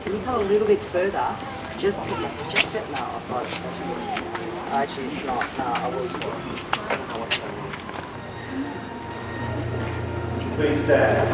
Can you come a little bit further? Just to, no, actually it's not. No, I will stop. Please stand.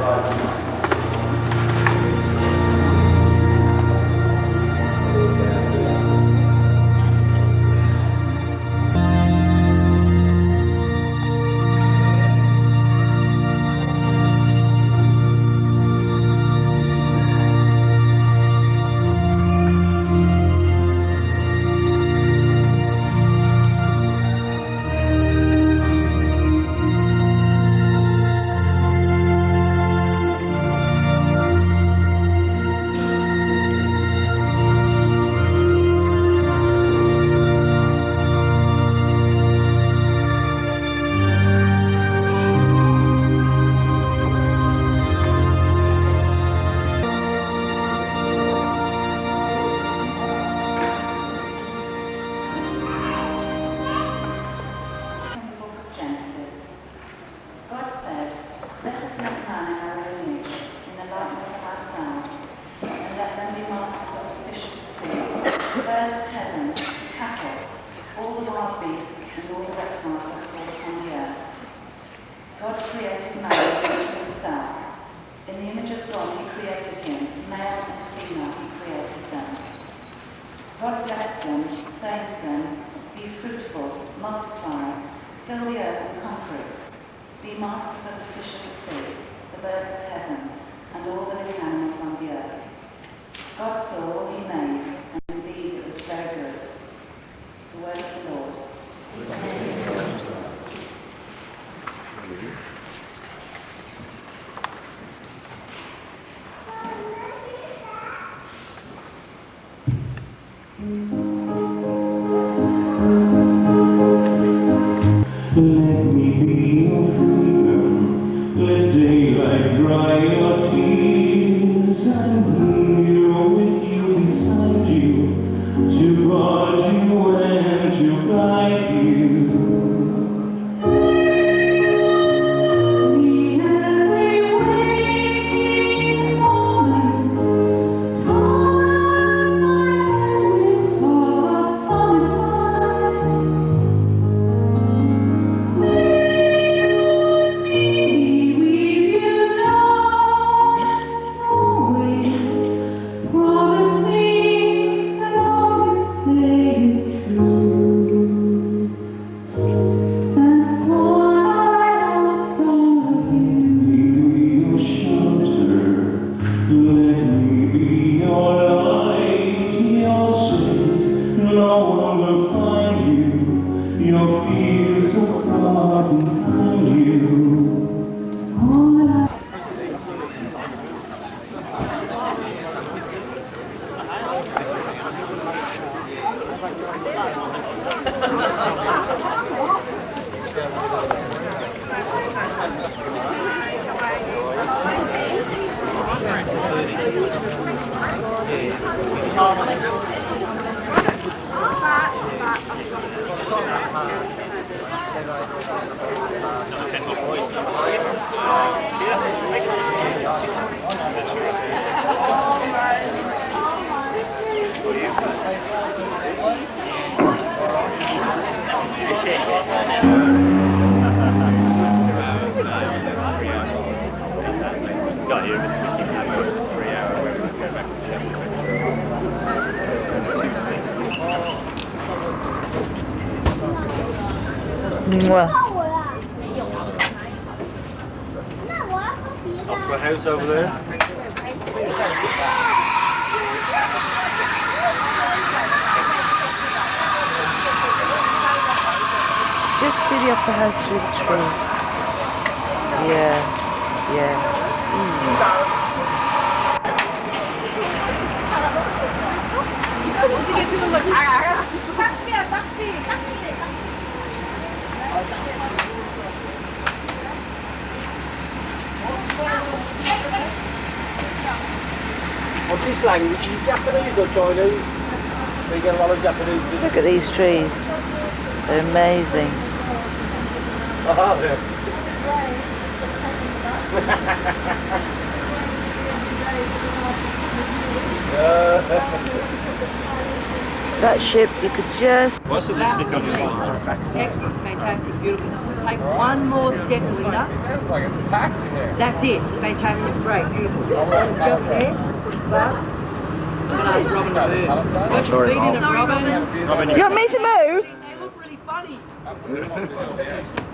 Opera house over there. Just see the upper house through the trees. Yeah, yeah. What's this language? Is it Japanese or Chinese? We get a lot of Japanese. Look at these trees. They're amazing. Oh, yeah. That ship, you could just... What's the lipstick on your phone? Excellent, fantastic, beautiful. Take one more step, Belinda. Sounds like it's packed in here. That's it. Fantastic, great, beautiful. Just there, but I'm going to ask Robyn to move. Got your feet in it, Robyn. You want me to move? They look really funny.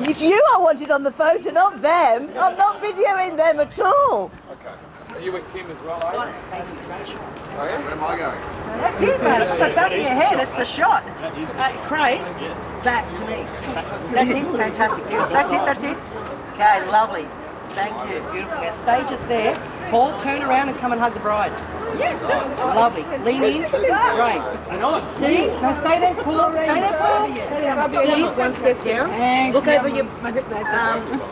It's you I wanted on the photo, not them. I'm not videoing them at all. Okay. Are you with Tim as well, are you? Thank you, great shot. Oh, yeah? Where am I going? That's it, mate. It's the back of your head. It's the shot. Craig, Yes. back to me. That's it. Fantastic. Beautiful. That's it. That's it. Okay, lovely. Thank you. Beautiful. Now stay just there. Paul, turn around and come and hug the bride. Yes. Lovely. Lean in. Great. Steve, now stay there, Paul. Stay there, Paul. Steve, one step down. Look over your...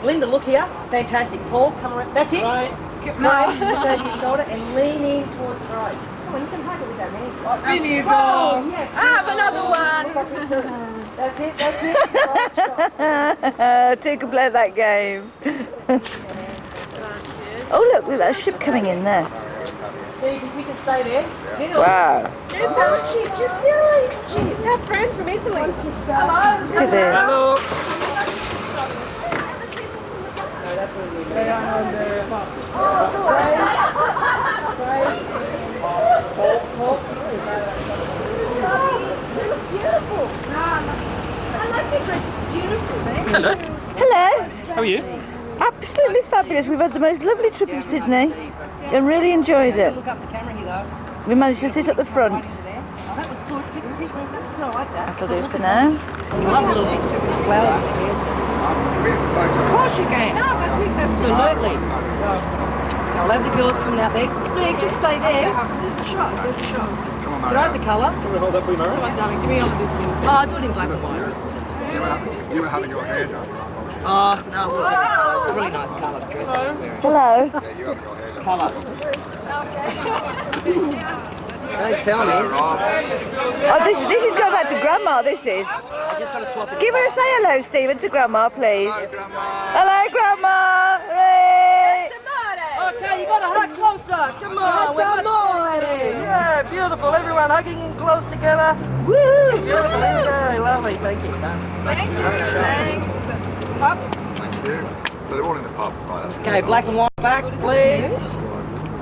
Linda, look here. Fantastic. Paul, come around. That's it. Right. Craig, look over your shoulder and lean in towards the bride. Come on, you can hug it with that hand. Video Oh, yes. I have another one. That's it, that's it. Two can play that game. Oh look, there's that ship coming in there. Steve, if you can stay there. Wow. Just have friends from Italy. Look at this. Hello. Hello. How are you? Absolutely fabulous. We've had the most lovely trip of Sydney and really enjoyed it. Look up the camera here though. We managed to sit at the front. Oh, that was good. That's not like that. That'll do for now. Love a little extra flowers to here. Of course you can. Absolutely. I'll have the girls coming out there. Steve, just stay there. There's a shot. There's a shot. Come on, Can I have the colour? Can we hold up for you, Mara? Darling, give me all of these things. Oh, do it in black and white. You were having your hair done. Oh, no, we'll have it. It's a really nice colour dress she's wearing. Hello. Yeah, you having your hair done. Colour. Don't tell me. Rob. Oh, this is going back to Grandma, this is. I just got to swap it. Give her a say hello, Stephen, to Grandma, please. Hello, Grandma. Hello, Grandma. Hooray. Okay, you got to hug closer. Come on, we're much closer. Yeah, beautiful. Everyone hugging in close together. Woohoo! Beautiful. Here we go. Lovely. Thank you. Thank you. Thanks. Up. Thank you. So they're all in the pub, right? Okay, black and white back, please.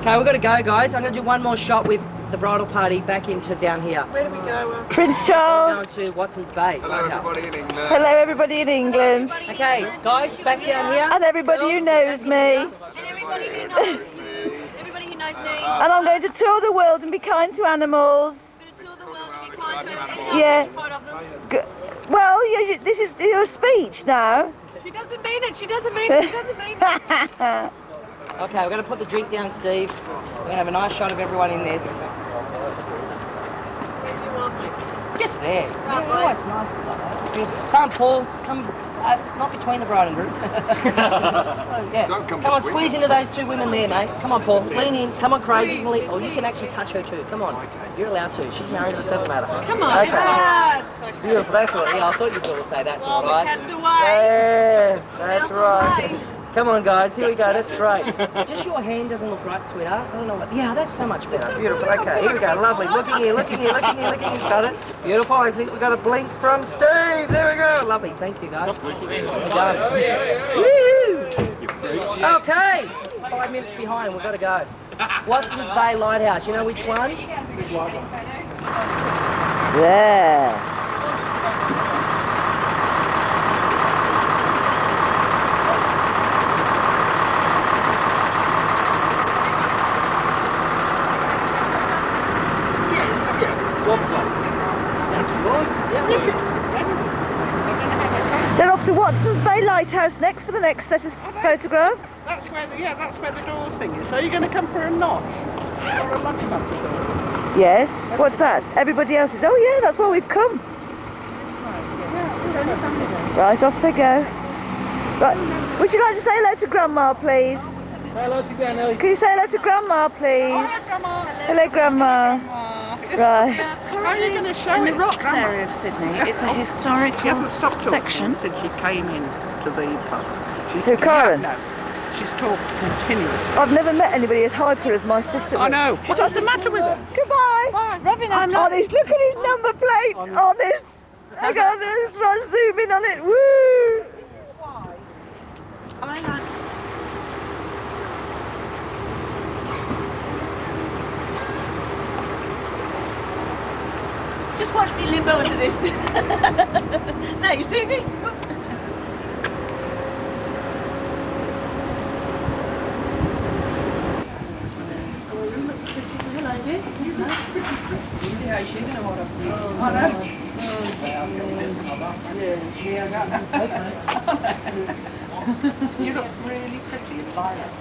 Okay, we've got to go, guys. I'm going to do one more shot with the bridal party back into down here. Where do we go? Prince We're Charles. going to Watson's Bay. Hello, Lighthouse. everybody in England. Hello, everybody in England. Okay, guys, back down here. And everybody who knows me. And everybody who knows me. Everybody who knows me. And I'm going to tour the world and be kind to animals. Going to tour the world and be kind to them. Yeah. Part of them. Well, this is your speech now. She doesn't mean it. She doesn't mean it. She doesn't mean it. Okay, we're going to put the drink down, Steve. We're going to have a nice shot of everyone in this. Just there. Yeah, always nice to that. Come, Paul. Come, not between the bride and groom. Yeah. Don't come Come on, between squeeze into those two women there, mate. Come on, Paul. Lean in. Come on, Craig. You can lean. Oh, you can actually touch her too. Come on. You're allowed to. She's married. It doesn't matter. Come on. Okay. Cats. Beautiful. That's all right. Yeah, I thought you were going to say that's all All the right. cats away. Yeah, that's Cats right. away. Come on, guys. Here we go. That's great. Just your hand doesn't look right, sweetheart. I don't know what. Yeah, that's so much better. Beautiful. Okay, here we go. Lovely. Looking here, looking here, looking here, looking here. He's got it. Beautiful. I think we got a blink from Steve. There we go. Lovely. Thank you, guys. Well done. Woo! Okay. 5 minutes behind. We've got to go. Watson's Bay Lighthouse. You know which one? There. They're off to Watson's Bay Lighthouse next for the next set of photographs. That's where the doors thing is. So you're going to come for a notch or a lunch bucket? Yes. What's that? Everybody else is. Oh yeah, that's why we've come. Right, off they go. Right. Would you like to say hello to Grandma, please? Hello to Grandma. Can you say hello to Grandma, please? Grandma. Hello, Grandma. Right. How are you going to show In it? the rocks Grandma? area of Sydney, it's a historical She hasn't stopped talking section. since she came in to to the pub. She's, Who, Karen? No, she's talked continuously. I've never met anybody as hyper as my sister. I know. What's the matter with her? Goodbye. Bye. Robyn, I'm not. Honest, look at his number plate. Honest. I got to try and zoom in on it. Woo! I like. Just watch me limbo into this. Now you see me? See how she's going to hold up to you. I know. You look really pretty, Violet.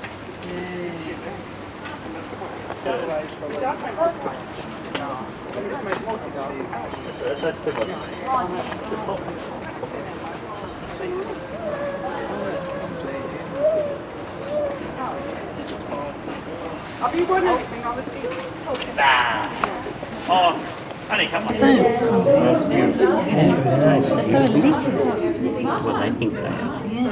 Have you got anything on the TV? Oh, only come on. So they're so elitist. Well, I think they are. Yeah.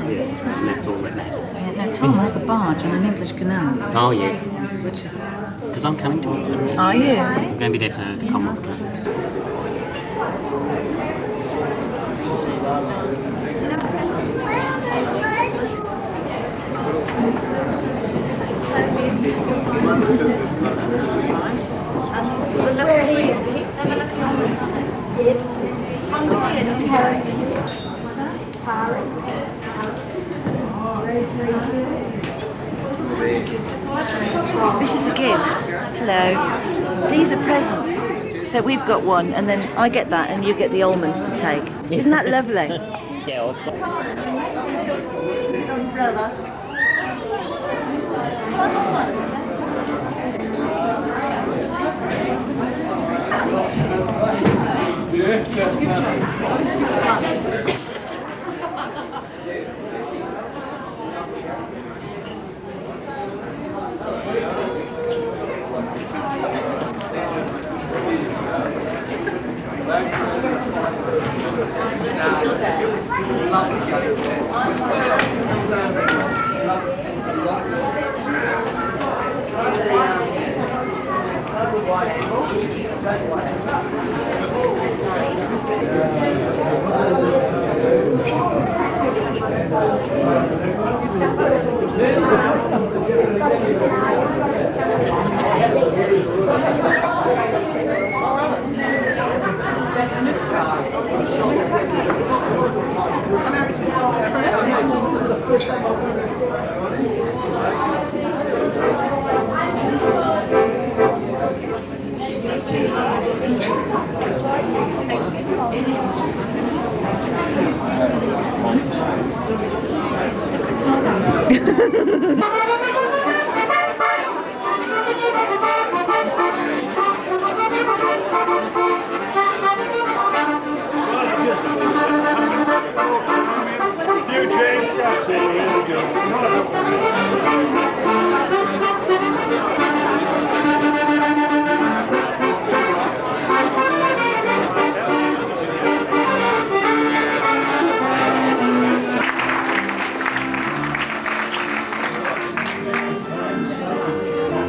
And that's all that matters. Now Tom has a barge on an English canal. Oh, yes. Which is... Because I'm coming to England. Are you? I'm going to be there for the Commonwealth Games. This is a gift. Hello. These are presents. So we've got one, and then I get that, and you get the almonds to take. Isn't that lovely? Yeah, well, it's got...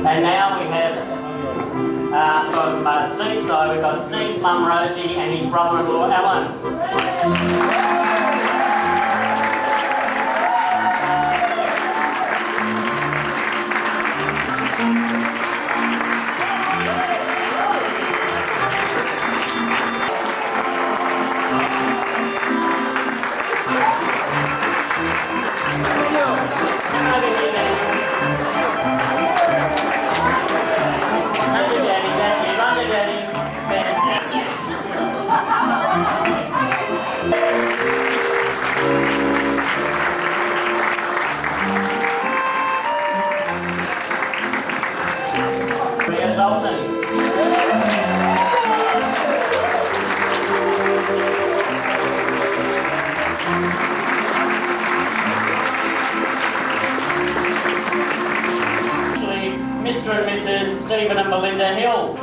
And now we have, from Steve's side, we've got Steve's mum Rosie and his brother-in-law Alan. Mr. and Mrs. Stephen and Belinda Hill.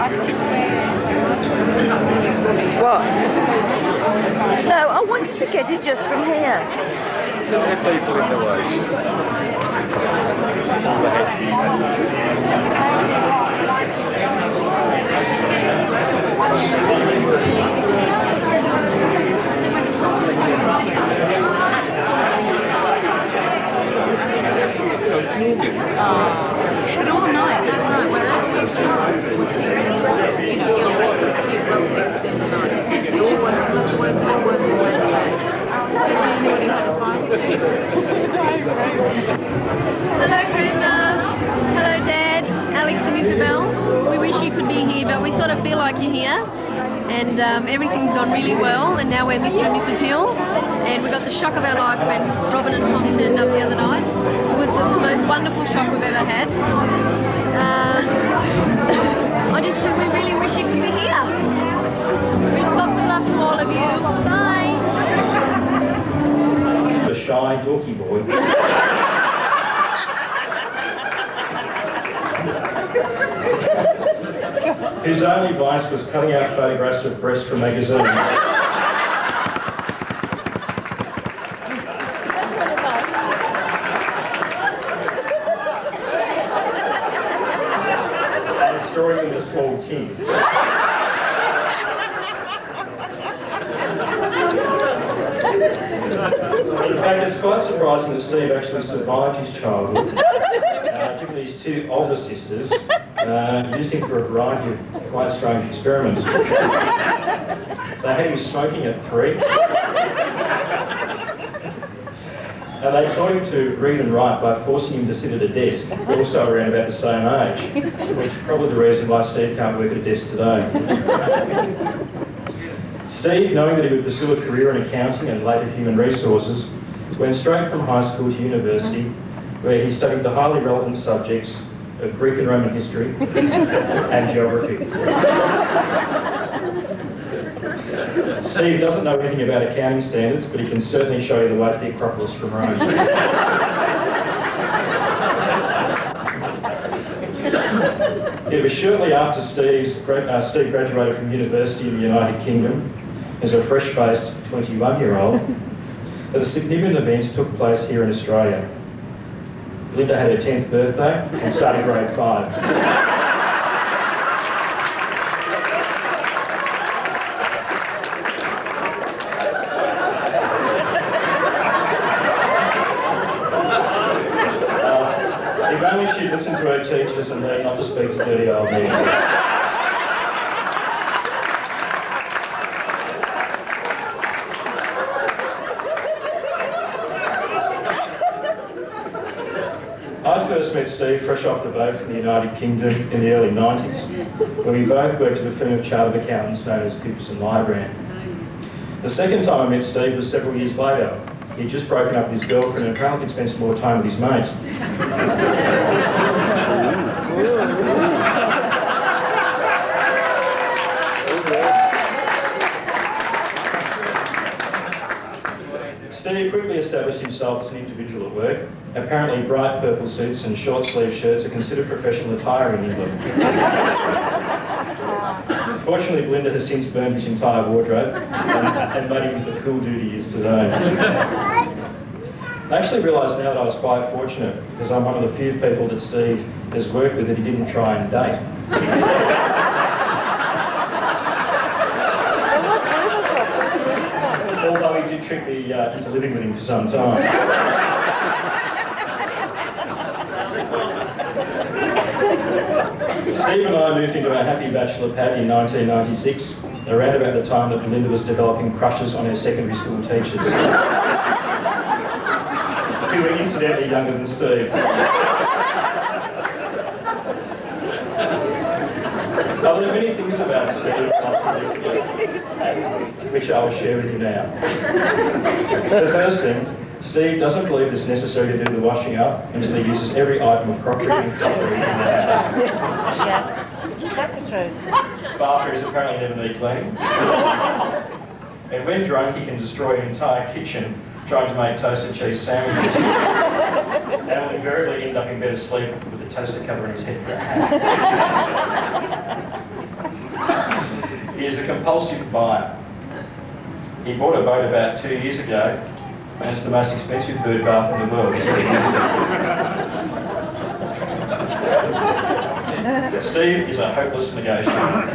What? No, I wanted to get it just from here. There are people in the way. But all night, last night, when I was you know, you're well picked in the night. You all want to look worse and worse and worse. Did you know you had a fight? Hello, Grandma. Hello, Dad. Alex and Isabel. We wish you could be here, but we sort of feel like you're here. And everything's gone really well, and now we're Mr. and Mrs. Hill. And we got the shock of our life when Robyn and Tom turned up the other night. It was the most wonderful shock we've ever had. We really wish you could be here. Lots of love to all of you. Bye. The shy, dorky boy. Whose only vice was cutting out photographs of breasts from magazines. And storing in a small tin. In fact, it's quite surprising that Steve actually survived his childhood, given his two older sisters used him for a variety of quite strange experiments. They had him smoking at 3. And they taught him to read and write by forcing him to sit at a desk, also around about the same age, which is probably the reason why Steve can't work at a desk today. Steve, knowing that he would pursue a career in accounting and later human resources, went straight from high school to university, where he studied the highly relevant subjects of Greek and Roman history and geography. Steve doesn't know anything about accounting standards, but he can certainly show you the way to the Acropolis from Rome. It was shortly after Steve graduated from university in the United Kingdom as a fresh-faced 21-year-old that a significant event took place here in Australia. Belinda had her 10th birthday and started grade 5. If only she'd listened to her teachers and learned not to speak to dirty old men. I first met Steve fresh off the boat from the United Kingdom in the early 90s, when we both worked at a firm of chartered accountants known as Pippers and Lybrand. The second time I met Steve was several years later. He'd just broken up with his girlfriend and apparently had spent some more time with his mates. Steve quickly established himself as an individual at work. Apparently bright purple suits and short sleeve shirts are considered professional attire in England. Fortunately, Belinda has since burned his entire wardrobe and made him into the cool dude he is today. I actually realise now that I was quite fortunate because I'm one of the few people that Steve has worked with that he didn't try and date. Although he did trick me into living with him for some time. Steve and I moved into our happy bachelor pad in 1996, around about the time that Belinda was developing crushes on her secondary school teachers, who were incidentally younger than Steve. Now, there are many things about Steve which I will share with you now. The first thing, Steve doesn't believe it's necessary to do the washing up until he uses every item of crockery and cutlery in the house. Yes. That's the truth. Bathrooms apparently never need cleaning. And when drunk, he can destroy an entire kitchen trying to make toasted cheese sandwiches. And will invariably end up in bed asleep with a toaster covering his head for a hat. He is a compulsive buyer. He bought a boat about 2 years ago, and it's the most expensive bird bath in the world. He's really used it. Steve is a hopeless negotiator.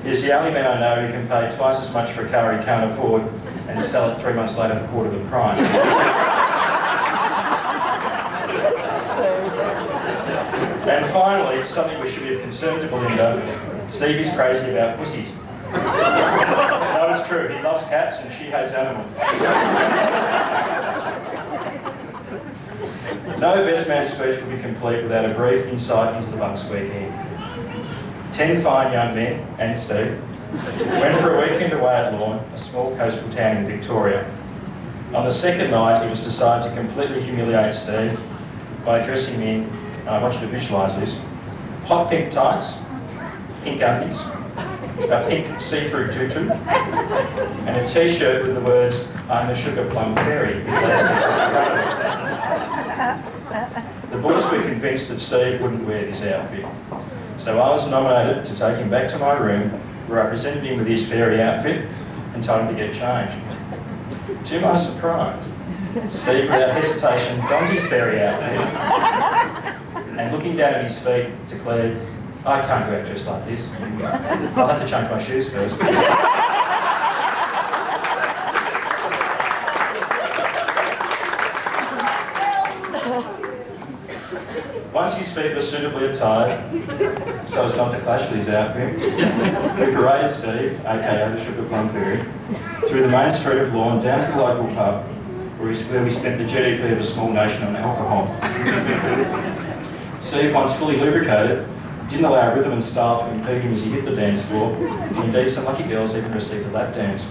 He's the only man I know who can pay twice as much for a car he can't afford and sell it 3 months later for a quarter of the price. And finally, something which should be of concern to Belinda, Steve is crazy about pussies. No, it's true, he loves cats and she hates animals. No best man speech would be complete without a brief insight into the Bucks weekend. 10 fine young men, and Steve, went for a weekend away at Lorne, a small coastal town in Victoria. On the second night, it was decided to completely humiliate Steve by dressing in, I want you to visualise this, hot pink tights, pink undies, a pink see-through tutu, and a t-shirt with the words, "I'm the Sugar Plum Fairy." The boys were convinced that Steve wouldn't wear this outfit, so I was nominated to take him back to my room, where I presented him with his fairy outfit and told him to get changed. To my surprise, Steve, without hesitation, donned his fairy outfit and, looking down at his feet, declared, "I can't go out dressed like this. I'll have to change my shoes first." Once his feet were suitably attired, so as not to clash with his outfit, we paraded Steve, aka the Sugar Plum Fairy, through the main street of Lorne down to the local pub, where we spent the GDP of a small nation on alcohol. Steve, once fully lubricated, didn't allow rhythm and style to impede him as he hit the dance floor, and indeed some lucky girls even received a lap dance.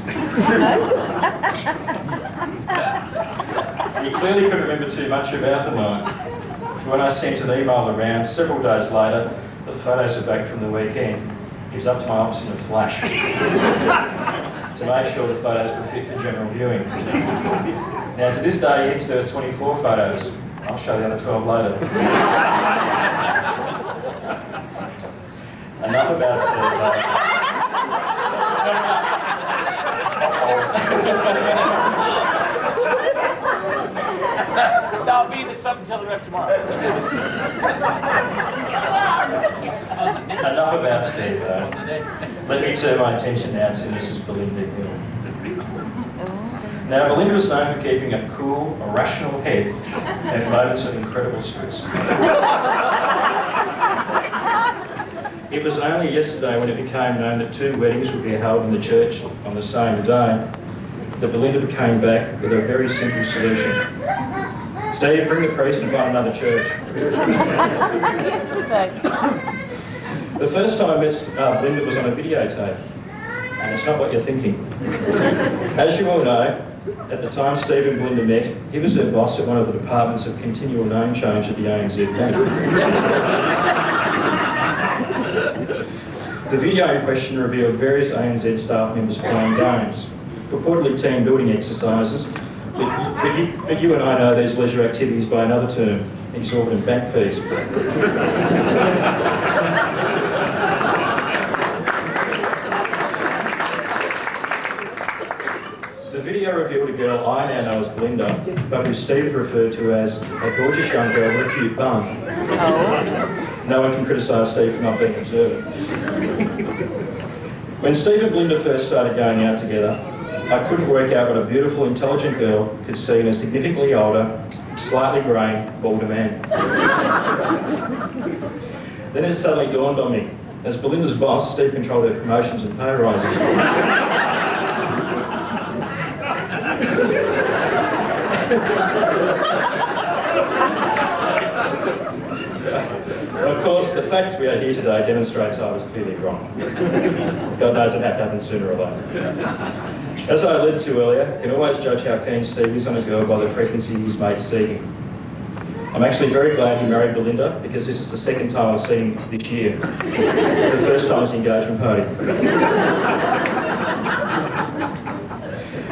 He clearly couldn't remember too much about the night. When I sent an email around several days later, the photos are back from the weekend, he was up to my office in a flash to make sure the photos were fit for general viewing. Now, to this day, he thinks there was 24 photos. I'll show the other 12 later. Enough about Steve. I'll be in the sub until the rest tomorrow. Enough about Steve, though. Let me turn my attention now to Mrs. Belinda Hill. Now, Belinda was known for keeping a cool, rational head at moments of incredible stress. It was only yesterday, when it became known that 2 weddings would be held in the church on the same day, that Belinda came back with a very simple solution. Steve, bring the priest and find another church. The first time I met Belinda was on a videotape, and it's not what you're thinking. As you all know, at the time Steve and Belinda met, he was her boss at one of the departments of continual name change at the ANZ Bank. The video in question revealed various ANZ staff members playing games, purportedly team building exercises, but you and I know these leisure activities by another term, exorbitant bank fees. The video revealed a girl I now know as Belinda, but who Steve referred to as a gorgeous young girl with a cute bum. No one can criticise Steve for not being observant. When Steve and Belinda first started going out together, I couldn't work out what a beautiful, intelligent girl could see in a significantly older, slightly grey, balder man. Then it suddenly dawned on me. As Belinda's boss, Steve controlled her promotions and pay rises. Of course, the fact we are here today demonstrates I was clearly wrong. God knows it had to happen sooner or later. As I alluded to earlier, you can always judge how keen Steve is on a girl by the frequency his mates see him. I'm actually very glad he married Belinda, because this is the second time I've seen him this year. The first time was the engagement party.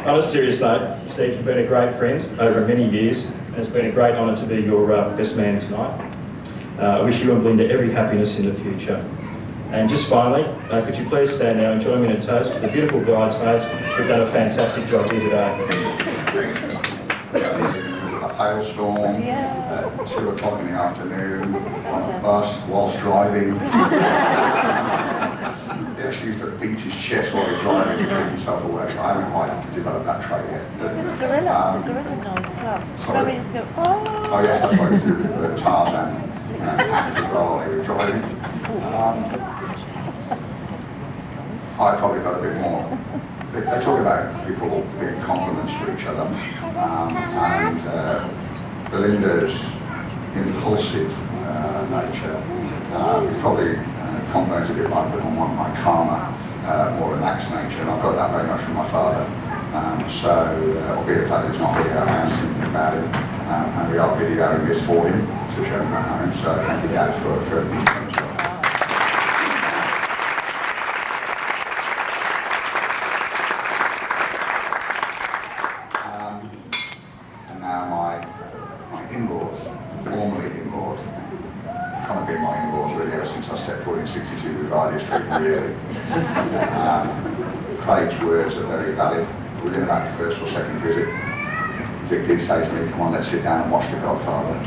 On a serious note, Steve, you've been a great friend over many years, and it's been a great honour to be your best man tonight. I wish you and Belinda every happiness in the future. And just finally, could you please stand now and join me in a toast to the beautiful bridesmaids who've done a fantastic job here today. A hailstorm at 2 o'clock in the afternoon on a bus whilst driving. He actually used to beat his chest while he was driving to keep himself awake. I haven't quite developed that trait yet. Gorilla noise as well. Sorry. Just go, oh. Oh yes, that's what he used to do with Tarzan acted while he was driving. I probably got a bit more. They talk about people giving compliments to each other, and Belinda's impulsive nature probably complements a bit like my calmer, more relaxed nature, and I've got that very much from my father. Albeit the fact that he's not here, I am thinking about him, and we are videoing this for him to show him at home. So thank you, Dad, for everything you've done as well. In 62 with Vardy Street, really. Craig's words are very valid. Within about the first or second visit, Vic did say to me, come on, let's sit down and watch The Godfather.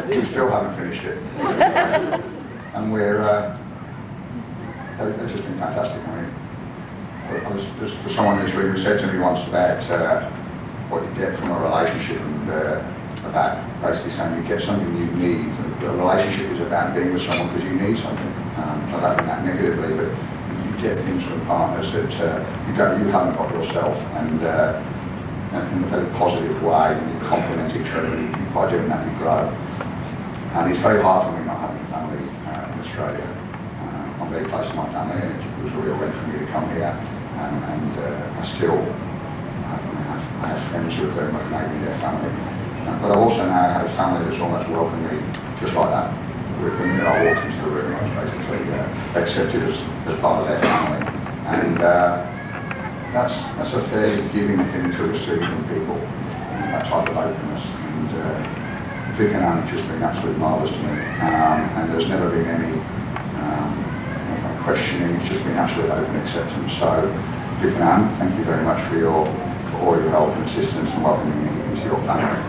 We still haven't finished it. And they've just been fantastic. I mean, there's someone in this room who said to me once about what you get from a relationship, and about basically saying you get something you need. A relationship is about being with someone because you need something. I don't mean that negatively, but you get things from partners that you haven't got yourself, and in a very positive way, and you complement each other, and by doing that you grow. And it's very hard for me not having a family in Australia. I'm very close to my family, and it was a real win for me to come here, and I still I have friends who have very much made me their family. But I've also now had a family that's almost welcomed me just like that. The minute I walked into the room, I was basically accepted as part of their family. And that's a fairly giving thing to receive from people, that type of openness. And Vic and Anne have just been absolutely marvellous to me. And there's never been any questioning, it's just been absolute open acceptance. So Vic and Anne, thank you very much for all your help and assistance and welcoming me into your family.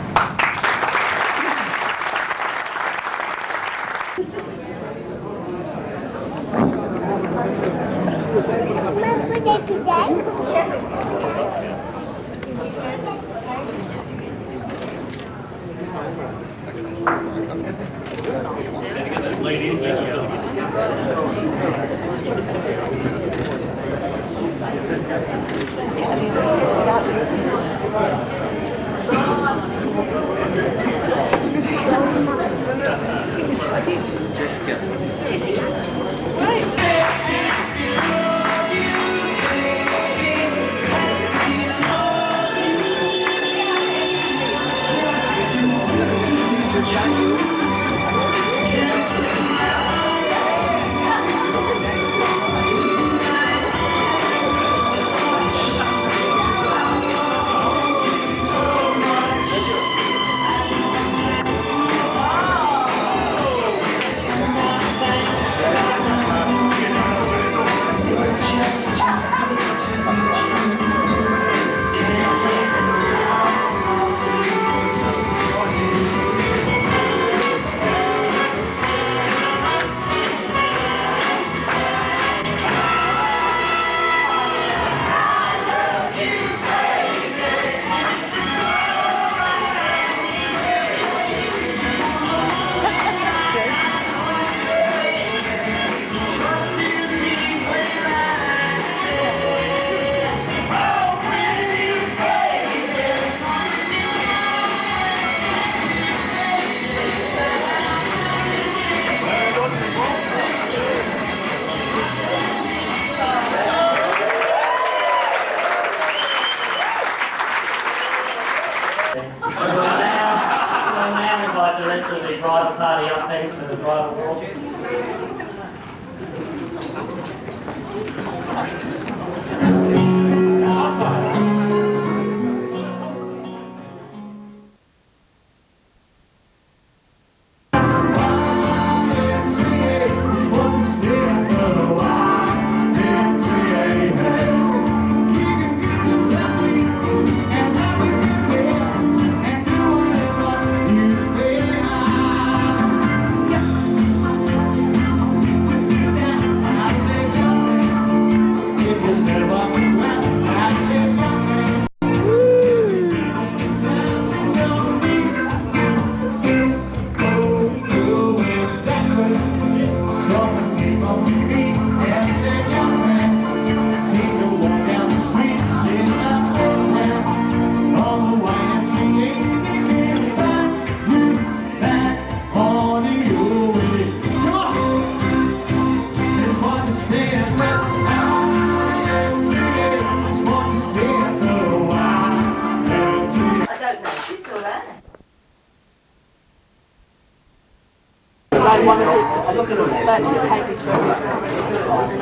wanted to dispatch at Hagley Road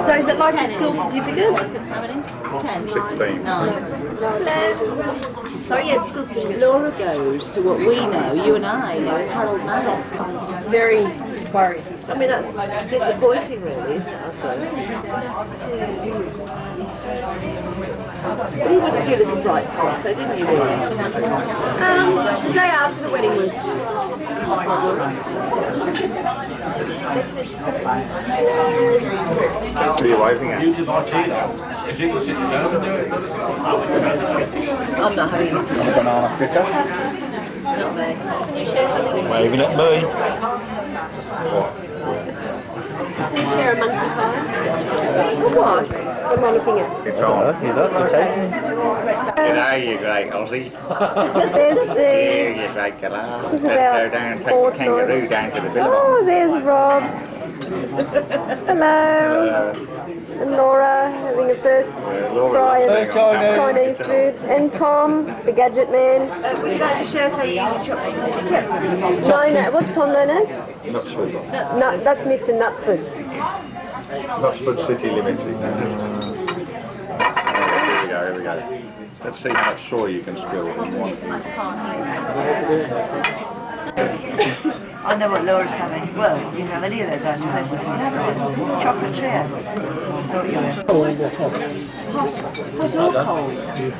So is it like a school certificate? 16. Hello. Sorry, yeah, school certificate. Laura goes to what we know, you and I know, as Harold Manor. Very worried. I mean, that's disappointing, really, isn't it, I suppose? Well, you wanted to be a little bright spot, so didn't you, really? The day after the wedding was. Who are you waving at? I'm not having it. A banana fritter? Not me. Can you share something with me? Waving at me. What? Can you share a monkey pie? What? What am I looking at? It's on. G'day, you great Aussie. There's Yeah, Steve. you great killer. Let's about go down and take the Fortnite. kangaroo down to the Billabong. Oh, there's Rob. Hello. And Laura having a first try at Chinese food. And Tom, the gadget man. Would you like to share something you can chop certificate? No, what's Tom known as? Knutsford. No, that's Mr. Knutsford. Knutsford City Limited. Here we go. Let's see how much soy you can spill in one. I know what Laura's having. Well, you can have any of those ice cream. You can have it. Chocolate trio. Hot or cold?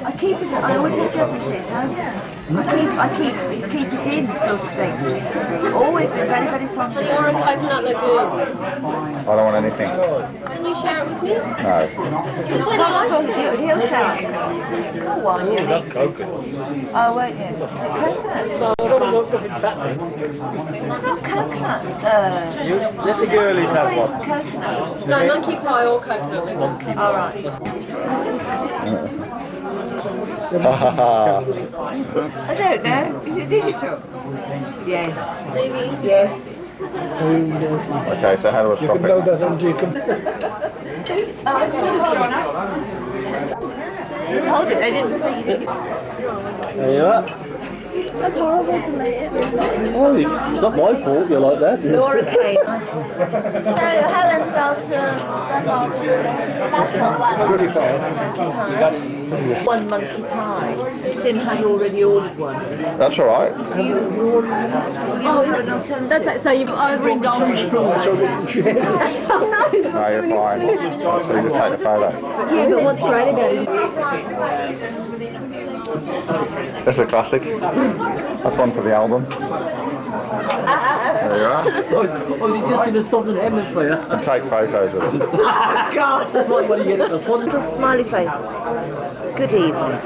I keep it. I always adjust it. I keep it in, sort of thing. Always been very, very fond of Laura, it. coconut lagoon. I don't want anything. Can you share it with me? No. Is that nice? He'll shout. Go on, you. Oh, won't you? Coconut. Not coconut. Let the girlies have one. Coconut. No, monkey pie or coconut lagoon. All right. I don't know. Is it digital? Yes. Stevie. Yes. Okay, so how do I stop it? Hold it. They didn't see you. There you are. That's horrible to me. Oh, it's not my fault you're like that. Laura Kane. Helen spells One monkey pie. Sim had already ordered one. That's all right. Do you order an alternative? That's it. So you've overindulged. No, you're fine. So you just take the photo. Yeah, but what's great about it? That's a classic. That's one for the album. There you are. Oh, you just did something hemisphere. And take photos of it. God, that's like when you get it the fun. Little smiley face. Good evening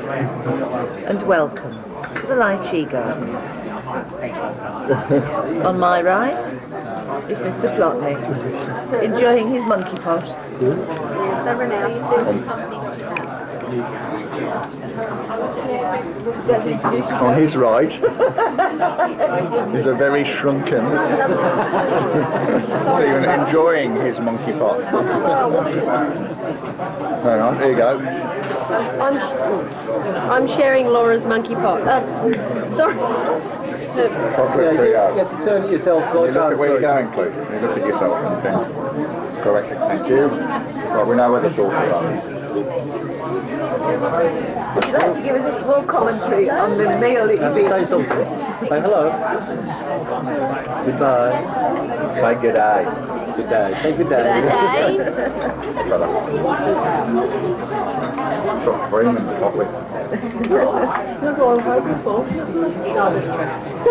and welcome to the Lychee Gardens. On my right is Mr. Plotney, enjoying his monkey pot. On his right is a very shrunken Stephen enjoying his monkey pot. Hang on, here you go. I'm sharing Laura's monkey pot. Sorry. Chocolate trio. You have to turn it yourself. You look at where you're going, please. You look at yourself and then correct it. Thank you. Right, we know where the sauces are. Would you like to give us a small commentary on the meal that you've Say been? something. Say hello. Goodbye. Say good day. Good day. Say good day. Got cream in the chocolate.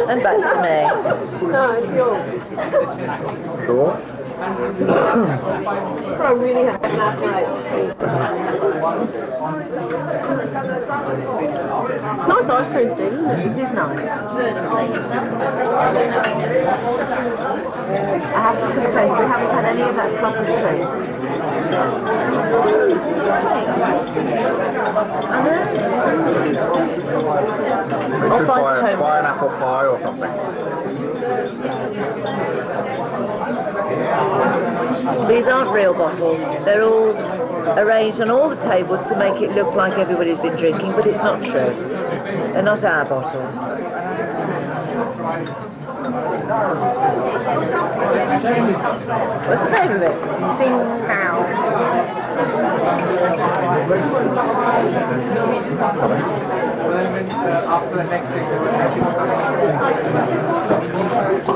And back to me. No, it's yours. Cool. I really have to macerate. Nice ice cream, Steve, isn't it? It is nice. I have to confess, we haven't had any of that clotted cake. We should buy an apple pie or something. These aren't real bottles. They're all arranged on all the tables to make it look like everybody's been drinking, but it's not true. They're not our bottles. What's the name of it? Ding Now.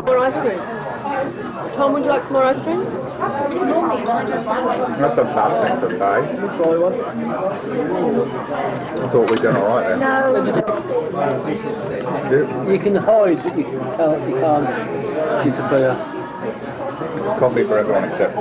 More ice cream. Tom, would you like some more ice cream? Not a bad thing to say. I thought we'd done all right then. No. You can hide, but you can't disappear. Coffee for everyone except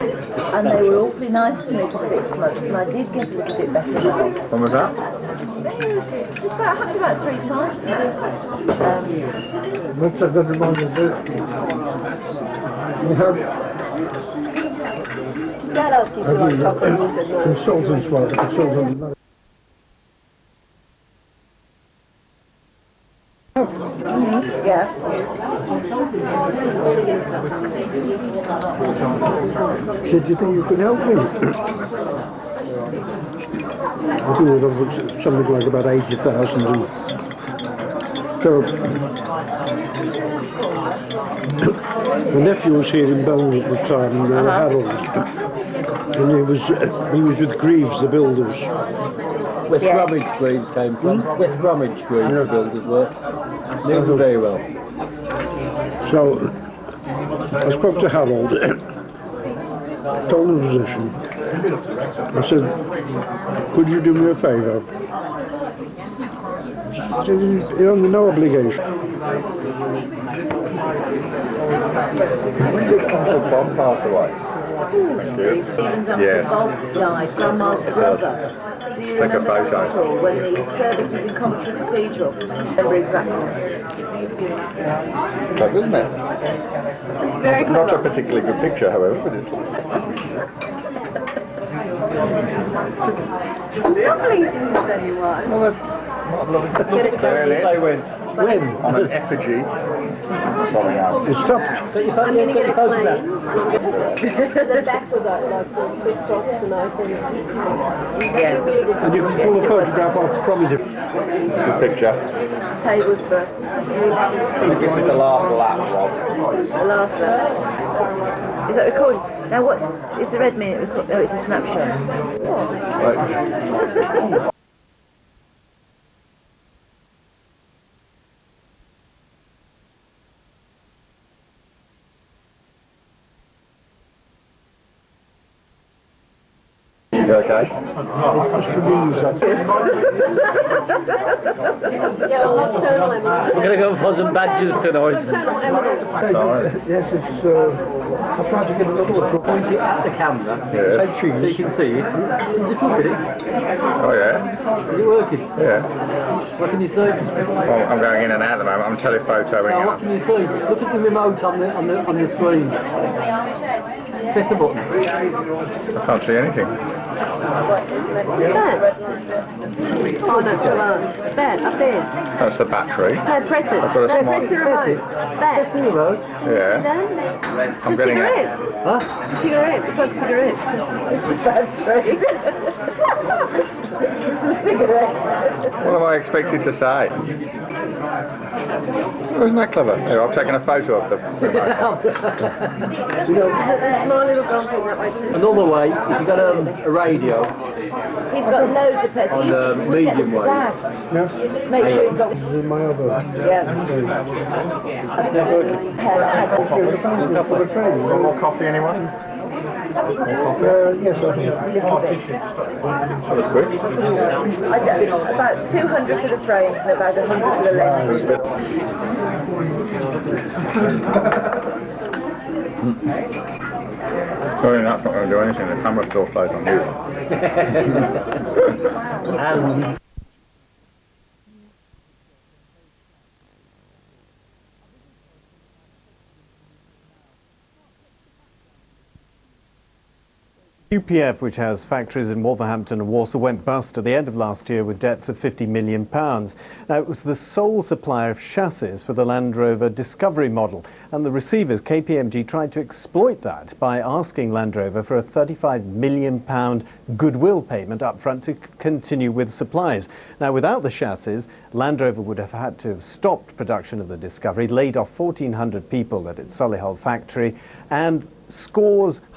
And they were awfully nice to me for 6 months, and I did get a little bit better now. When was that? It's happened about 3 times now. Looks like that reminds me of this. Dad asked you if you like chocolate and you said no. Consultants, right? Consultants. Yeah. Said, do you think you could help me? I think it was something like about 80,000. So, my nephew was here in Birmingham at the time, Harold, and he was with Greaves, the builders. West Bromwich Greaves came from. West Bromwich Greaves, the builders were. They were very well. So, I spoke to Harold, told him the position. I said, could you do me a favour? He said, you're under no obligation. Uncle Bob passed away. Thank you. Stephen's Uncle Yes. Bob died, Grandma's brother. Do you Take a remember that photo. at all, when the service was in Coventry Cathedral? Remember exactly. Clever, isn't it? It's very Not a clever. particularly good picture, however, but it's... Lovely that you are. Well, that's not lovely. Look there, They went. When? on an effigy. Sorry, It stopped. I'm going to get it clean. The back was like crisscrossed and open. Yeah. And you can pull a photograph off from it. good picture. Tables for us. I think this is the last lap, Rob. The last lap. Is that recording? Now what is the red minute record? Oh, it's a snapshot. Right. You okay? Yeah, well, nocturnal emerald. We're going to go for some badges tonight. Nocturnal emerald. Sorry. Yes, it's, I tried to get another one. Point it at the camera. Yes. Say cheese. So you can see it. Just look at it. Oh, yeah? Is it working? Yeah. What can you see? Well, I'm going in and out at the moment. I'm telephotoing Now, out. what can you see? Look at the remote on the screen. Press a button. I can't see anything. What's that? Oh, that's the one. That, up there. That's the battery. No, press it. I've got a No, smart- press the remote. That. Press the remote. Yeah. I'm getting it. cigarette. Huh? It's a cigarette. It's like a cigarette. That's right. It's a cigarette. What am I expected to say? Oh, isn't that clever? Here, I've taken a photo of the remote. My little girl's going that way too. Another way, if you've got a radio He's got loads of presents. on the medium wave, Dad, make sure you've got. This is my other. Yeah. One more coffee, anyone? Yes, I think. That was quick. About 200 for the frames and about 100 for the lenses. Sorry, that's not going to do anything. The camera still stays on you. and UPF, which has factories in Wolverhampton and Warsaw, went bust at the end of last year with debts of £50 million. Now, it was the sole supplier of chassis for the Land Rover Discovery model, and the receivers, KPMG, tried to exploit that by asking Land Rover for a £35 million goodwill payment up front to continue with supplies. Now, without the chassis, Land Rover would have had to have stopped production of the Discovery, laid off 1,400 people at its Solihull factory, and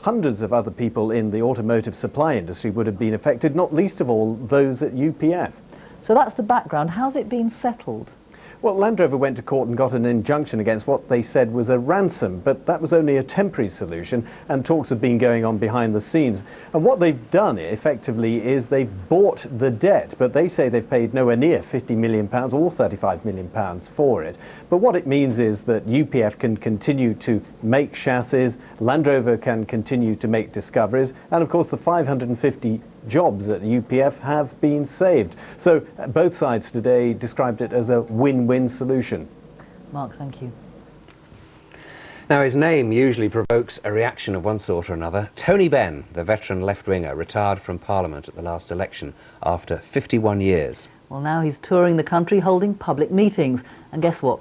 hundreds of other people in the automotive supply industry would have been affected, not least of all those at UPF. So that's the background. How's it been settled? Well, Land Rover went to court and got an injunction against what they said was a ransom, but that was only a temporary solution, and talks have been going on behind the scenes. And what they've done effectively is they've bought the debt, but they say they've paid nowhere near £50 million or £35 million for it. But what it means is that UPF can continue to make chassis, Land Rover can continue to make Discoveries, and of course the 550 jobs at UPF have been saved. So both sides today described it as a win-win solution. Mark, thank you. Now, his name usually provokes a reaction of one sort or another. Tony Benn, the veteran left-winger, retired from Parliament at the last election after 51 years. Well, now he's touring the country holding public meetings. And guess what?